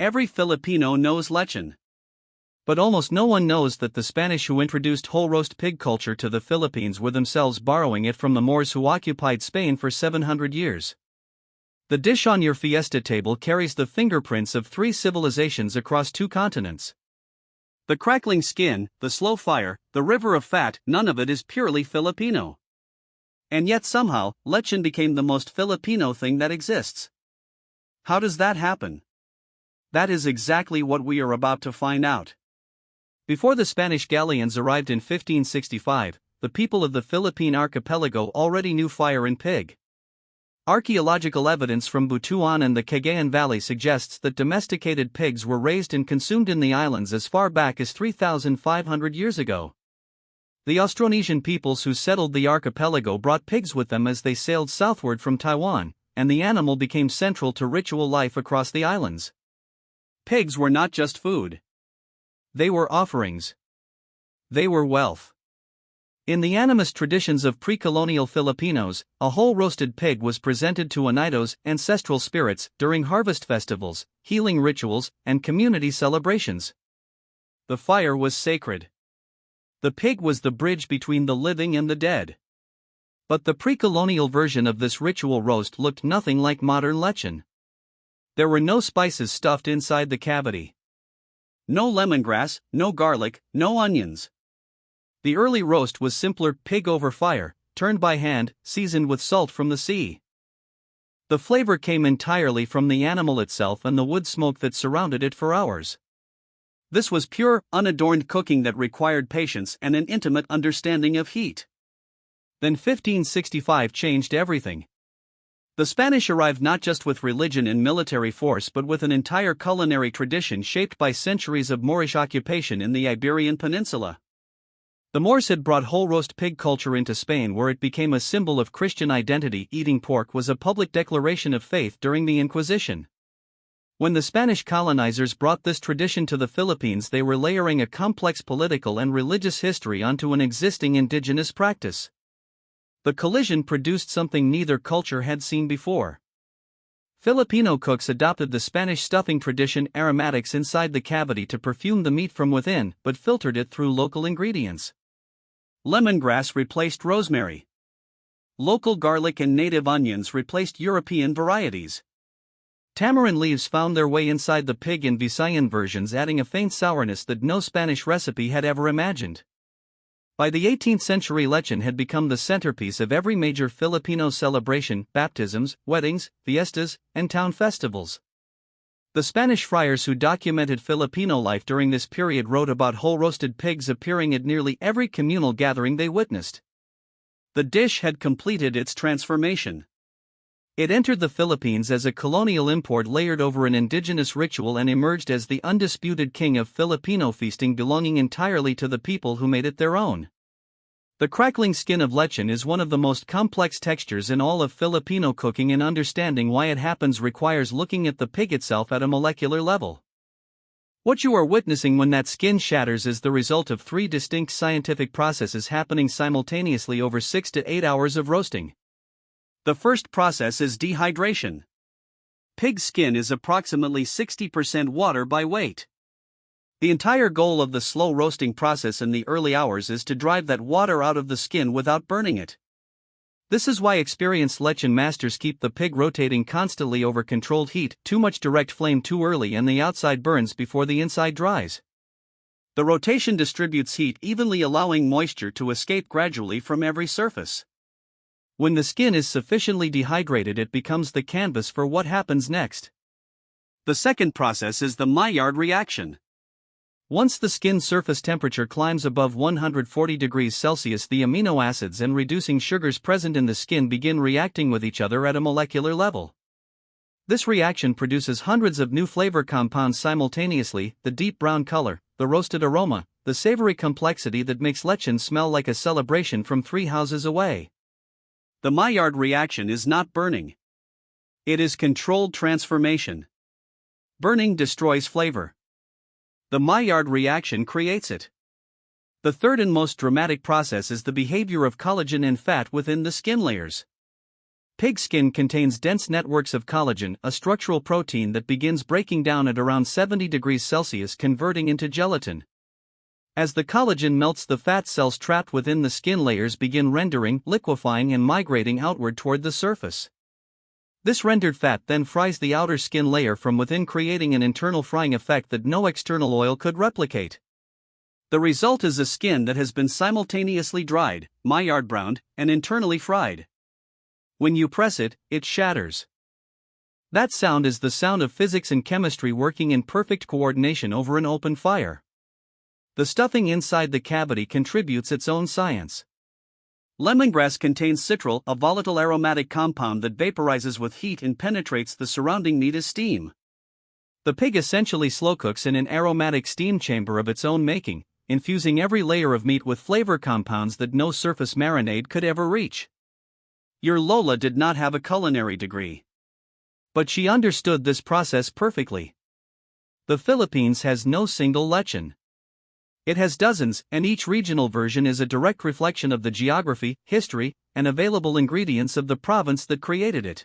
Every Filipino knows lechon. But almost no one knows that the Spanish who introduced whole roast pig culture to the Philippines were themselves borrowing it from the Moors who occupied Spain for 700 years. The dish on your fiesta table carries the fingerprints of 3 civilizations across 2 continents. The crackling skin, the slow fire, the river of fat, none of it is purely Filipino. And yet somehow, lechon became the most Filipino thing that exists. How does that happen? That is exactly what we are about to find out. Before the Spanish galleons arrived in 1565, the people of the Philippine archipelago already knew fire and pig. Archaeological evidence from Butuan and the Cagayan Valley suggests that domesticated pigs were raised and consumed in the islands as far back as 3,500 years ago. The Austronesian peoples who settled the archipelago brought pigs with them as they sailed southward from Taiwan, and the animal became central to ritual life across the islands. Pigs were not just food. They were offerings. They were wealth. In the animist traditions of pre-colonial Filipinos, a whole roasted pig was presented to Onido's ancestral spirits during harvest festivals, healing rituals, and community celebrations. The fire was sacred. The pig was the bridge between the living and the dead. But the pre-colonial version of this ritual roast looked nothing like modern lechon. There were no spices stuffed inside the cavity. No lemongrass, no garlic, no onions. The early roast was simpler pig over fire, turned by hand, seasoned with salt from the sea. The flavor came entirely from the animal itself and the wood smoke that surrounded it for hours. This was pure, unadorned cooking that required patience and an intimate understanding of heat. Then 1565 changed everything. The Spanish arrived not just with religion and military force but with an entire culinary tradition shaped by centuries of Moorish occupation in the Iberian Peninsula. The Moors had brought whole roast pig culture into Spain, where it became a symbol of Christian identity. Eating pork was a public declaration of faith during the Inquisition. When the Spanish colonizers brought this tradition to the Philippines, they were layering a complex political and religious history onto an existing indigenous practice. The collision produced something neither culture had seen before. Filipino cooks adopted the Spanish stuffing tradition, aromatics inside the cavity to perfume the meat from within, but filtered it through local ingredients. Lemongrass replaced rosemary. Local garlic and native onions replaced European varieties. Tamarind leaves found their way inside the pig in Visayan versions, adding a faint sourness that no Spanish recipe had ever imagined. By the 18th century, lechon had become the centerpiece of every major Filipino celebration: baptisms, weddings, fiestas, and town festivals. The Spanish friars who documented Filipino life during this period wrote about whole roasted pigs appearing at nearly every communal gathering they witnessed. The dish had completed its transformation. It entered the Philippines as a colonial import layered over an indigenous ritual and emerged as the undisputed king of Filipino feasting, belonging entirely to the people who made it their own. The crackling skin of lechon is one of the most complex textures in all of Filipino cooking, and understanding why it happens requires looking at the pig itself at a molecular level. What you are witnessing when that skin shatters is the result of 3 distinct scientific processes happening simultaneously over 6 to 8 hours of roasting. The first process is dehydration. Pig skin is approximately 60% water by weight. The entire goal of the slow roasting process in the early hours is to drive that water out of the skin without burning it. This is why experienced lechon masters keep the pig rotating constantly over controlled heat. Too much direct flame too early and the outside burns before the inside dries. The rotation distributes heat evenly, allowing moisture to escape gradually from every surface. When the skin is sufficiently dehydrated, it becomes the canvas for what happens next. The second process is the Maillard reaction. Once the skin surface temperature climbs above 140 degrees Celsius, the amino acids and reducing sugars present in the skin begin reacting with each other at a molecular level. This reaction produces hundreds of new flavor compounds simultaneously: the deep brown color, the roasted aroma, the savory complexity that makes lechon smell like a celebration from 3 houses away. The Maillard reaction is not burning. It is controlled transformation. Burning destroys flavor. The Maillard reaction creates it. The third and most dramatic process is the behavior of collagen and fat within the skin layers. Pig skin contains dense networks of collagen, a structural protein that begins breaking down at around 70 degrees Celsius, converting into gelatin. As the collagen melts, the fat cells trapped within the skin layers begin rendering, liquefying, and migrating outward toward the surface. This rendered fat then fries the outer skin layer from within, creating an internal frying effect that no external oil could replicate. The result is a skin that has been simultaneously dried, Maillard browned, and internally fried. When you press it, it shatters. That sound is the sound of physics and chemistry working in perfect coordination over an open fire. The stuffing inside the cavity contributes its own science. Lemongrass contains citral, a volatile aromatic compound that vaporizes with heat and penetrates the surrounding meat as steam. The pig essentially slow cooks in an aromatic steam chamber of its own making, infusing every layer of meat with flavor compounds that no surface marinade could ever reach. Your Lola did not have a culinary degree, but she understood this process perfectly. The Philippines has no single lechon. It has dozens, and each regional version is a direct reflection of the geography, history, and available ingredients of the province that created it.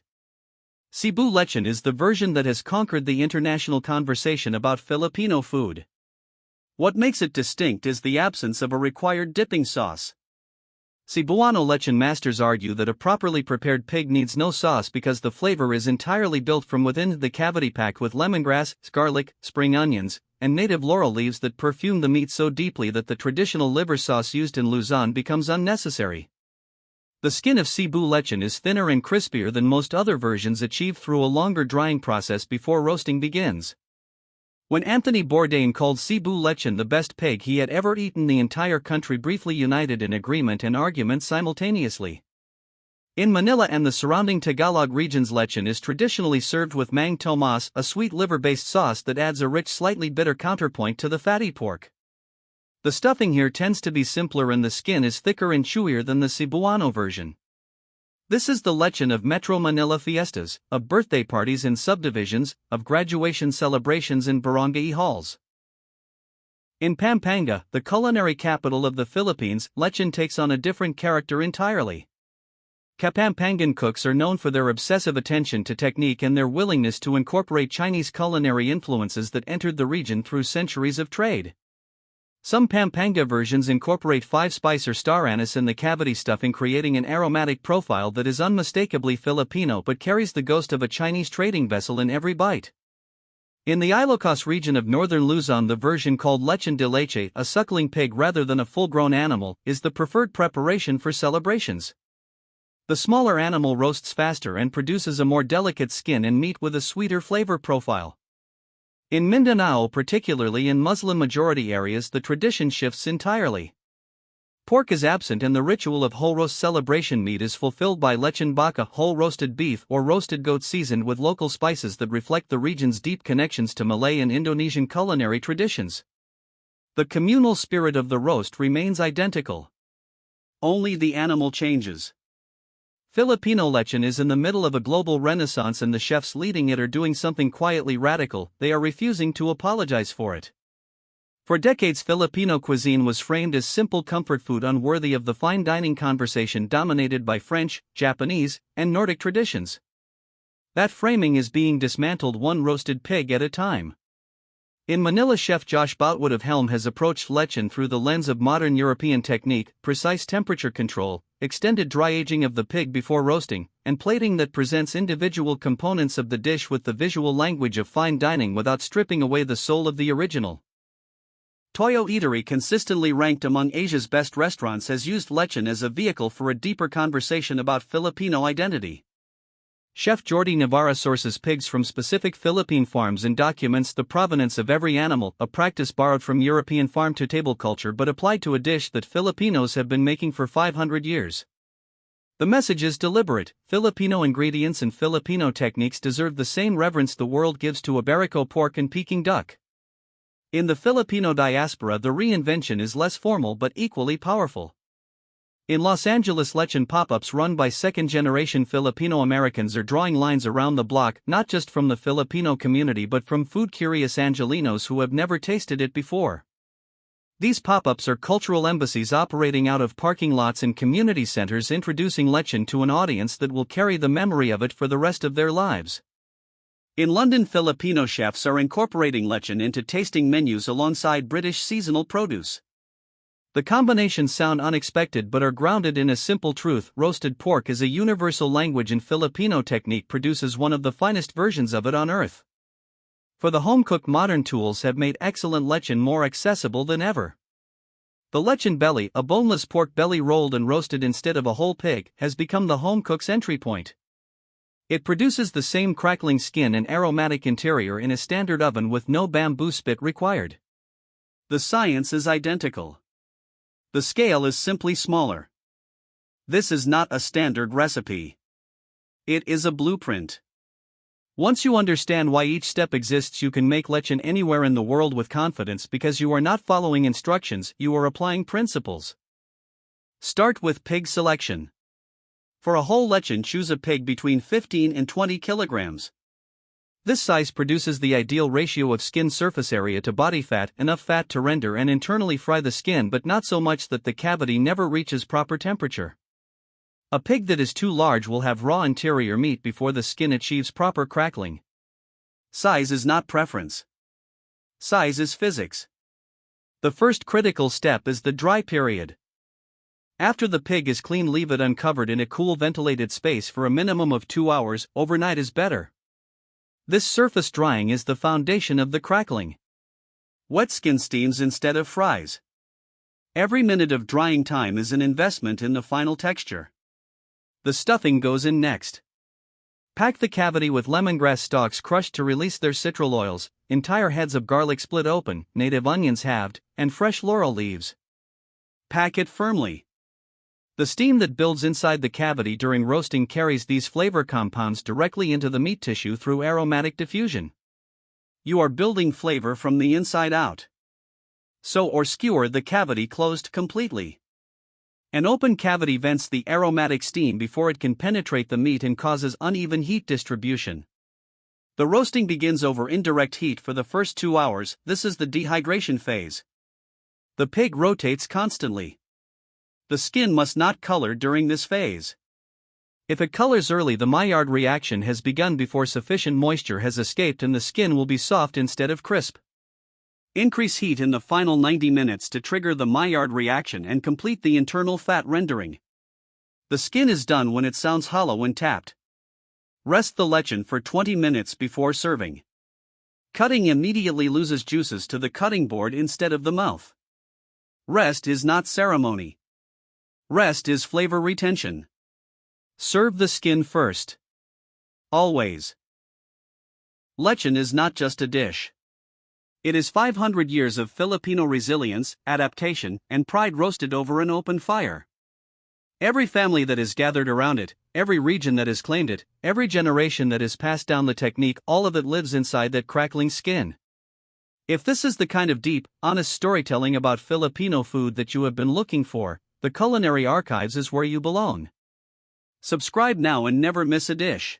Cebu lechon is the version that has conquered the international conversation about Filipino food. What makes it distinct is the absence of a required dipping sauce. Cebuano lechon masters argue that a properly prepared pig needs no sauce because the flavor is entirely built from within the cavity, packed with lemongrass, garlic, spring onions, and native laurel leaves that perfume the meat so deeply that the traditional liver sauce used in Luzon becomes unnecessary. The skin of Cebu lechon is thinner and crispier than most other versions, achieved through a longer drying process before roasting begins. When Anthony Bourdain called Cebu lechon the best pig he had ever eaten, the entire country briefly united in agreement and argument simultaneously. In Manila and the surrounding Tagalog regions, lechon is traditionally served with mang tomas, a sweet liver-based sauce that adds a rich, slightly bitter counterpoint to the fatty pork. The stuffing here tends to be simpler and the skin is thicker and chewier than the Cebuano version. This is the lechon of Metro Manila fiestas, of birthday parties in subdivisions, of graduation celebrations in barangay halls. In Pampanga, the culinary capital of the Philippines, lechon takes on a different character entirely. Kapampangan cooks are known for their obsessive attention to technique and their willingness to incorporate Chinese culinary influences that entered the region through centuries of trade. Some Pampanga versions incorporate 5-spice or star anise in the cavity stuffing, creating an aromatic profile that is unmistakably Filipino but carries the ghost of a Chinese trading vessel in every bite. In the Ilocos region of northern Luzon, the version called lechon de leche, a suckling pig rather than a full-grown animal, is the preferred preparation for celebrations. The smaller animal roasts faster and produces a more delicate skin and meat with a sweeter flavor profile. In Mindanao, particularly in Muslim-majority areas, the tradition shifts entirely. Pork is absent and the ritual of whole roast celebration meat is fulfilled by lechon baka, whole roasted beef or roasted goat seasoned with local spices that reflect the region's deep connections to Malay and Indonesian culinary traditions. The communal spirit of the roast remains identical. Only the animal changes. Filipino lechon is in the middle of a global renaissance and the chefs leading it are doing something quietly radical. They are refusing to apologize for it. For decades, Filipino cuisine was framed as simple comfort food unworthy of the fine dining conversation dominated by French, Japanese, and Nordic traditions. That framing is being dismantled one roasted pig at a time. In Manila, chef Josh Boutwood of Helm has approached lechon through the lens of modern European technique, precise temperature control, extended dry aging of the pig before roasting, and plating that presents individual components of the dish with the visual language of fine dining without stripping away the soul of the original. Toyo Eatery, consistently ranked among Asia's best restaurants, has used lechon as a vehicle for a deeper conversation about Filipino identity. Chef Jordi Navarra sources pigs from specific Philippine farms and documents the provenance of every animal, a practice borrowed from European farm-to-table culture but applied to a dish that Filipinos have been making for 500 years. The message is deliberate. Filipino ingredients and Filipino techniques deserve the same reverence the world gives to Iberico pork and Peking duck. In the Filipino diaspora, the reinvention is less formal but equally powerful. In Los Angeles, lechon pop-ups run by second-generation Filipino Americans are drawing lines around the block, not just from the Filipino community but from food-curious Angelenos who have never tasted it before. These pop-ups are cultural embassies operating out of parking lots and community centers, introducing lechon to an audience that will carry the memory of it for the rest of their lives. In London, Filipino chefs are incorporating lechon into tasting menus alongside British seasonal produce. The combinations sound unexpected but are grounded in a simple truth: roasted pork is a universal language, and Filipino technique produces one of the finest versions of it on earth. For the home-cook, modern tools have made excellent lechon more accessible than ever. The lechon belly, a boneless pork belly rolled and roasted instead of a whole pig, has become the home cook's entry point. It produces the same crackling skin and aromatic interior in a standard oven with no bamboo spit required. The science is identical. The scale is simply smaller. This is not a standard recipe. It is a blueprint. Once you understand why each step exists, you can make lechon anywhere in the world with confidence, because you are not following instructions, you are applying principles. Start with pig selection. For a whole lechon, choose a pig between 15 and 20 kilograms. This size produces the ideal ratio of skin surface area to body fat, enough fat to render and internally fry the skin, but not so much that the cavity never reaches proper temperature. A pig that is too large will have raw interior meat before the skin achieves proper crackling. Size is not preference. Size is physics. The first critical step is the dry period. After the pig is clean, leave it uncovered in a cool, ventilated space for a minimum of 2 hours. Overnight is better. This surface drying is the foundation of the crackling. Wet skin steams instead of fries. Every minute of drying time is an investment in the final texture. The stuffing goes in next. Pack the cavity with lemongrass stalks crushed to release their citral oils, entire heads of garlic split open, native onions halved, and fresh laurel leaves. Pack it firmly. The steam that builds inside the cavity during roasting carries these flavor compounds directly into the meat tissue through aromatic diffusion. You are building flavor from the inside out. Sew or skewer the cavity closed completely. An open cavity vents the aromatic steam before it can penetrate the meat and causes uneven heat distribution. The roasting begins over indirect heat for the first 2 hours. This is the dehydration phase. The pig rotates constantly. The skin must not color during this phase. If it colors early, the Maillard reaction has begun before sufficient moisture has escaped, and the skin will be soft instead of crisp. Increase heat in the final 90 minutes to trigger the Maillard reaction and complete the internal fat rendering. The skin is done when it sounds hollow when tapped. Rest the lechon for 20 minutes before serving. Cutting immediately loses juices to the cutting board instead of the mouth. Rest is not ceremony. Rest is flavor retention. Serve the skin first. Always. Lechon is not just a dish. It is 500 years of Filipino resilience, adaptation, and pride roasted over an open fire. Every family that has gathered around it, every region that has claimed it, every generation that has passed down the technique, all of it lives inside that crackling skin. If this is the kind of deep, honest storytelling about Filipino food that you have been looking for, the Culinary Archives is where you belong. Subscribe now and never miss a dish.